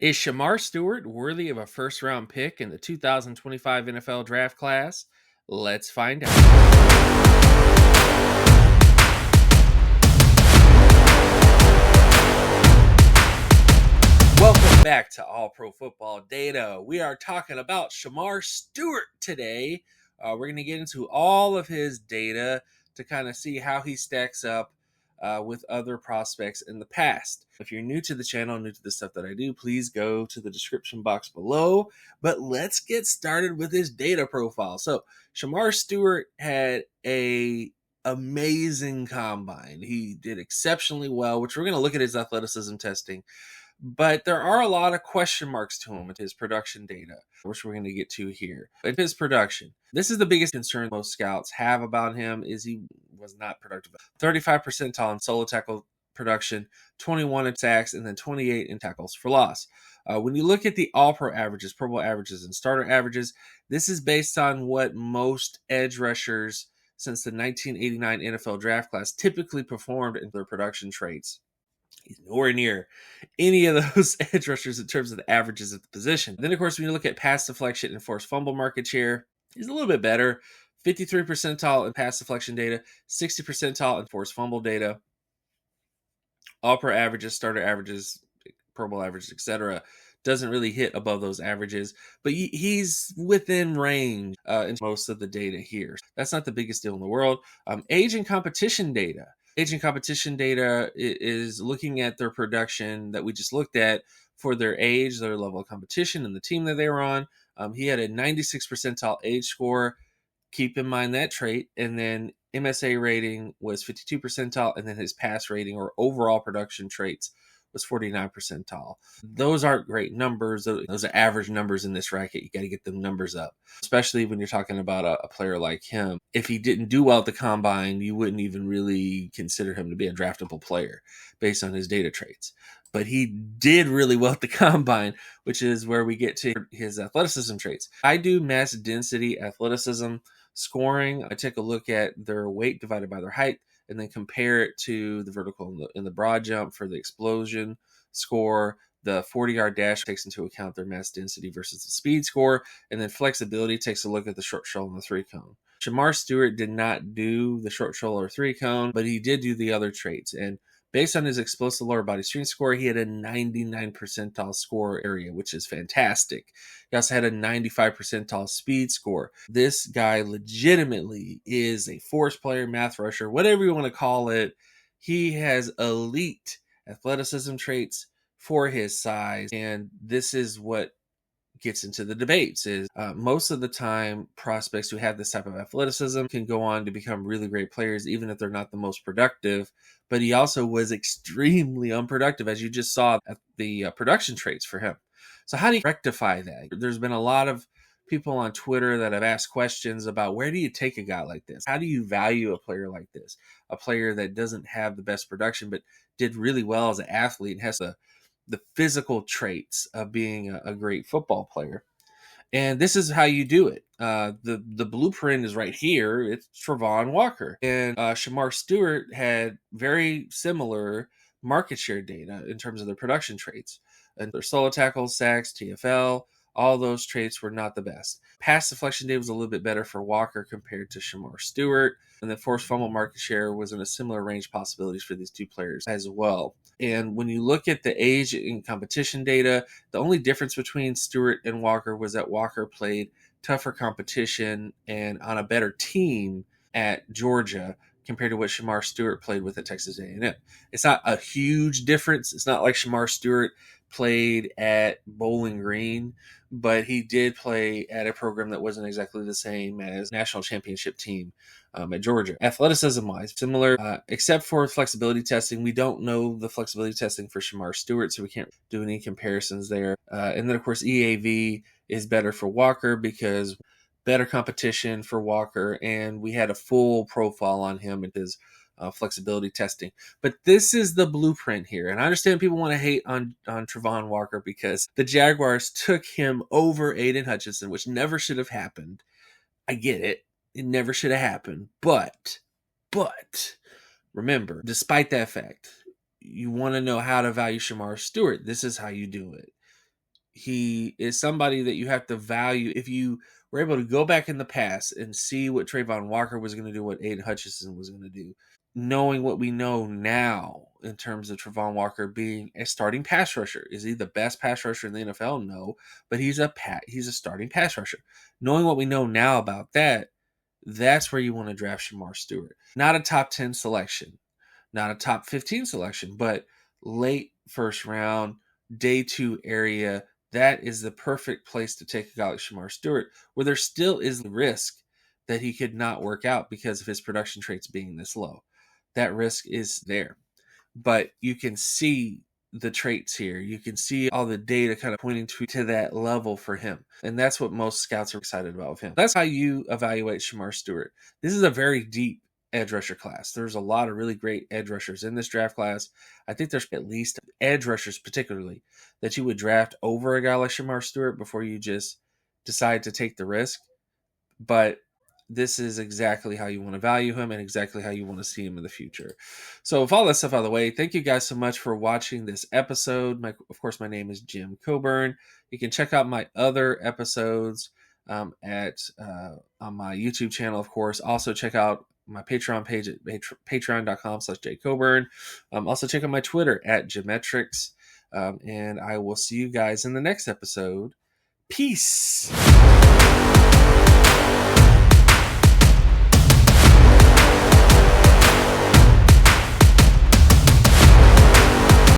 Is Shemar Stewart worthy of a first round pick in the 2025 NFL draft class? Let's find out. Welcome back to All Pro Football Data. We are talking about Shemar Stewart today. We're going to get into all of his data to kind of see how he stacks up with other prospects in the past. If you're new to the channel, new to the stuff that I do, please go to the description box below. But let's get started with his data profile. So Shemar Stewart had a amazing combine. He did exceptionally well, which we're going to look at his athleticism testing. But there are a lot of question marks to him with his production data, which we're going to get to here. But his production, this is the biggest concern most scouts have about him, is he was not productive. 35 percentile in solo tackle production, 21 in sacks, and then 28 in tackles for loss. When you look at the all-pro averages, Pro Bowl averages, and starter averages, this is based on what most edge rushers since the 1989 NFL draft class typically performed in their production traits. He's nowhere near any of those edge rushers in terms of the averages of the position. Then, of course, when you look at pass deflection and forced fumble market share, he's a little bit better. 53 percentile in pass deflection data, 60 percentile in forced fumble data. All pro averages, starter averages, Pro Bowl averages, etc. Doesn't really hit above those averages, but he's within range in most of the data here. That's not the biggest deal in the world. Age and competition data. Age and competition data is looking at their production that we just looked at for their age, their level of competition, and the team that they were on. He had a 96 percentile age score. Keep in mind that trait. And then MSA rating was 52 percentile, and then his pass rating or overall production traits was 49 percentile. Those aren't great numbers. Those are average numbers in this racket. You got to get them numbers up, especially when you're talking about a player like him. If he didn't do well at the combine, you wouldn't even really consider him to be a draftable player based on his data traits. But he did really well at the combine, which is where we get to his athleticism traits. I do mass density athleticism scoring. I take a look at their weight divided by their height, and then compare it to the vertical and the broad jump for the explosion score. The 40-yard dash takes into account their mass density versus the speed score, and then flexibility takes a look at the short shuttle and the three cone. Shemar Stewart did not do the short shuttle or three cone, but he did do the other traits. And based on his explosive lower body strength score, he had a 99 percentile score area, which is fantastic. He also had a 95 percentile speed score. This guy legitimately is a force player, math rusher, whatever you want to call it. He has elite athleticism traits for his size, and this is what gets into the debates is most of the time prospects who have this type of athleticism can go on to become really great players even if they're not the most productive. But he also was extremely unproductive, as you just saw at the production traits for him. So how do you rectify that? There's been a lot of people on Twitter that have asked questions about where do you take a guy like this? How do you value a player like this? A player that doesn't have the best production but did really well as an athlete and has the physical traits of being a great football player. And this is how you do it. The blueprint is right here. It's Travon Walker. And Shemar Stewart had very similar market share data in terms of their production traits. And their solo tackles, sacks, TFL, all those traits were not the best. Pass deflection data was a little bit better for Walker compared to Shemar Stewart. And the forced fumble market share was in a similar range of possibilities for these two players as well. And when you look at the age and competition data, the only difference between Stewart and Walker was that Walker played tougher competition and on a better team at Georgia compared to what Shemar Stewart played with at Texas A&M. It's not a huge difference. It's not like Shemar Stewart played at Bowling Green, but he did play at a program that wasn't exactly the same as national championship team at Georgia. Athleticism-wise, similar, except for flexibility testing. We don't know the flexibility testing for Shemar Stewart, so we can't do any comparisons there. And then, of course, EAV is better for Walker because better competition for Walker, and we had a full profile on him and his flexibility testing. But this is the blueprint here. And I understand people want to hate on Travon Walker because the Jaguars took him over Aiden Hutchinson, which never should have happened. I get it. It never should have happened. But remember, despite that fact, you want to know how to value Shemar Stewart. This is how you do it. he is somebody that you have to value. If you were able to go back in the past and see what Trayvon Walker was going to do, what Aiden Hutchinson was going to do, knowing what we know now in terms of Trayvon Walker being a starting pass rusher. Is he the best pass rusher in the NFL? No, but he's a starting pass rusher. Knowing what we know now about that, that's where you want to draft Shemar Stewart. Not a top 10 selection, not a top 15 selection, but late first round, day 2 area. That is the perfect place to take a guy like Shemar Stewart, where there still is the risk that he could not work out because of his production traits being this low. That risk is there. But you can see the traits here. You can see all the data kind of pointing to that level for him. And that's what most scouts are excited about with him. That's how you evaluate Shemar Stewart. This is a very deep edge rusher class. There's a lot of really great edge rushers in this draft class. I think there's at least edge rushers particularly that you would draft over a guy like Shemar Stewart before you just decide to take the risk. But this is exactly how you want to value him and exactly how you want to see him in the future. So with all that stuff out of the way, thank you guys so much for watching this episode. Of course, my name is Jim Cobern. You can check out my other episodes on my YouTube channel, of course. Also check out my Patreon page at patreon.com/jcoburn. Also check out my Twitter at Geometrics. And I will see you guys in the next episode. Peace.